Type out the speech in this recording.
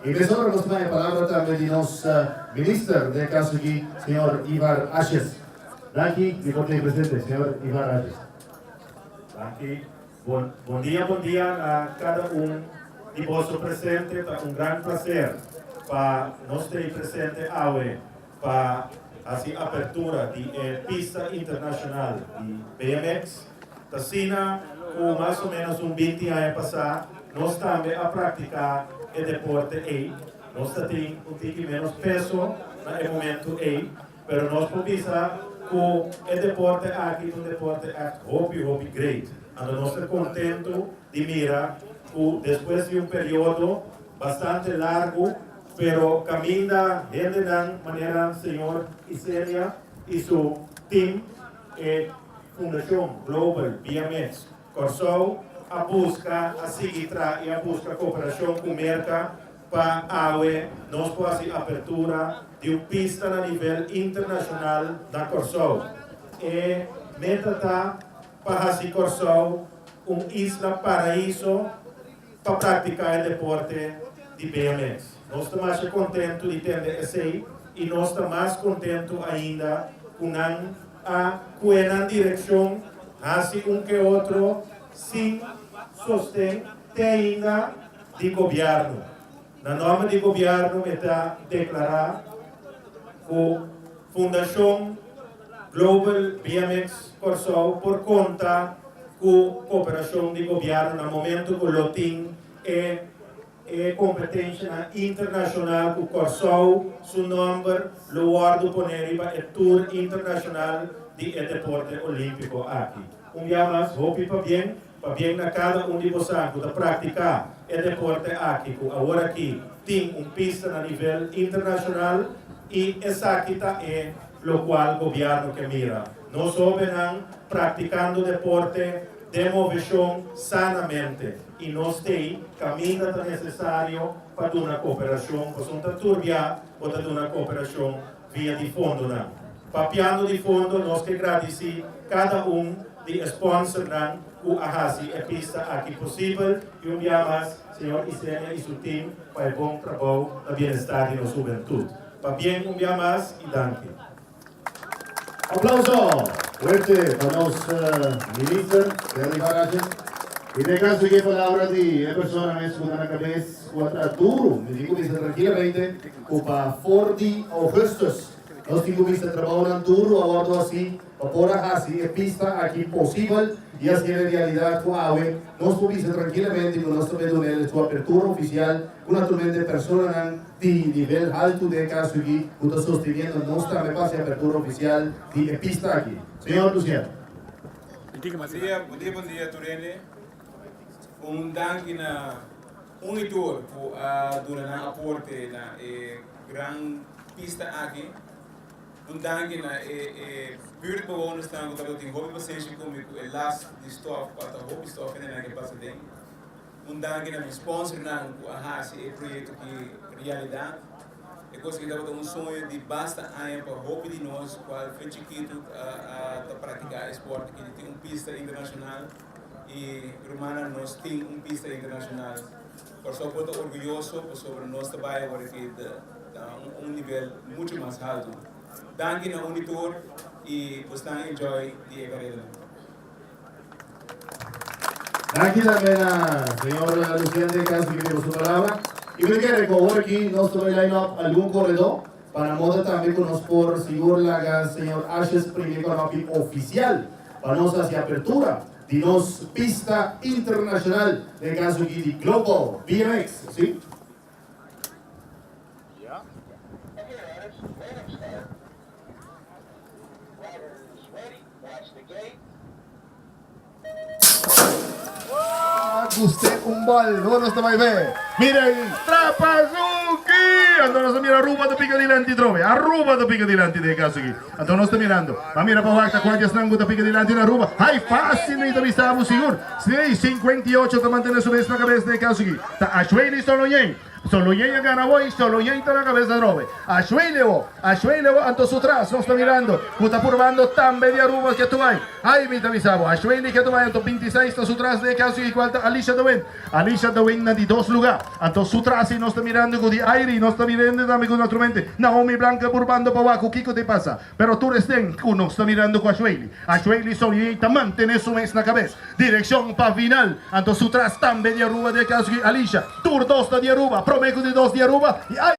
Y nosotros nos tomamos la palabra también de nos ministro de caso aquí, señor Ivar Ashes. Aquí, mi corte presente, señor Ivar Ashes. Aqui, bom dia a cada de vossos presentes. É grande prazer para nós ter presente hoje para a abertura de pista internacional de BMX. Assim, com mais ou menos 20 anos passar, nós também a praticar o deporte aí. Nós temos pouquinho menos peso no momento aí, mas nós podemos o deporte aqui um deporte hobby great. Ando nós estamos contentos de mirar que depois de período bastante largo, pero caminha de maneira senhor Isenia e seu team Fundação Global BMX Corsou a busca a seguir e a busca cooperação com merca para nós fazer abertura de uma pista a nível internacional da Corsou. E meta está para fazer Corsou uma isla paraíso para praticar o deporte de BMX. Nós estamos mais contentes de ter esse e nós estamos mais contentes ainda com a direção, assim que outro, sem sostém ainda de governo. Na norma de governo está declarar que a Fundação Global BMX Corsou por conta com cooperação de governo no momento que o LOTIN é competência internacional com Corsou, seu nome, o guardo poner para o Tour Internacional de Deporte Olímpico aqui. Dia mais, hope para bem na cada de vocês que praticar o deporte aqui, que agora aqui tem pista a nível internacional e essa aqui é o qual o governo que mira. Nós somos praticando deporte de movição sanamente e nós temos caminho necessário para uma cooperação, para uma turbia ou para uma cooperação via de fundo. Papiando de fundo, nós que agradecemos cada de sponsor que a pista aqui possível e dia mais, senhor Isenia e seu time, para o bom trabalho e bem-estar de nossa juventude. Para bem, dia mais e danke. Aplauso fuerte para los ministros de Ivar Ashes. Y de caso que palabra de persona es una cabeza cuatro duro, me digo que tranquilamente, para 40 Augustus. Nós temos que trabalhar duro, agora assim, para pôr a pista aqui possível e assim na realidade com a AUE, nós podemos tranquilamente, com nós também temos a sua abertura oficial, com naturalmente pessoas de nível alto de caso aqui, que estão sustentando nós também para a abertura oficial de pista aqui. Senhor Luciano. Bom dia, Turene. Dank na unitor por donar aporte na grande pista aqui. Dank na buurtbewoners staan dat in hobby passage comigo last de stof para hobby stof na que passa tem. Dank na mijn sponsor na a projeto que realidade. Eu consegui dar sonho de basta anos para hobby de nós qual foi chiquito a praticar esporte que tem pista internacional e Romana nós tem pista internacional. Por isso eu estou orgulhoso sobre nós trabalho aqui a nível muito mais alto. Dank na Unitor e gostam enjoy de carreira. Aquí también señor Luciano de Caso que tiene su palabra. Y me quiere recordar aquí nuestro line-up algún corredor para moda también con nos por seguro la señor Ashes primero oficial para nos hacia apertura de nos pista internacional de caso aquí de Global BMX, ¿sí? Usted un bal, no está mai bene. Miren, Trapazuki! Andò non mira ruba da pica di lenti trove, a ruba da pica di lenti dei caso qui. Andò non sta mirando, ma mira pa guarda qua che strango da pica di lenti na ruba. Hai fácil ni da vista sicuro. 58 da mantenere su mesma cabeça dei caso qui. Ta a 20 sono yen. Solo ella gana hoy, solo ella está la cabeza de Robe. Ashwelevo, ante su tras, no está mirando. Está probando tan de Aruba que tú hay. Ay, mi avisabo, Ashwele que tú hay, ante 26 está su tras de caso y cuarta Alicia Dowen. Alicia Dowen na di dos lugar. Ante su tras y no está mirando con Airi, no está mirando dame con otro mente. Naomi Blanca burbando para abajo, Kiko te pasa. Pero tú resten, uno está mirando con Ashwele. Ashwele solo ella mantiene su mes en la cabeza. Dirección para final. Ante su tras tan de Aruba de caso y Alicia. Tour 2 de Aruba. Promeco de 2 de Aruba. Y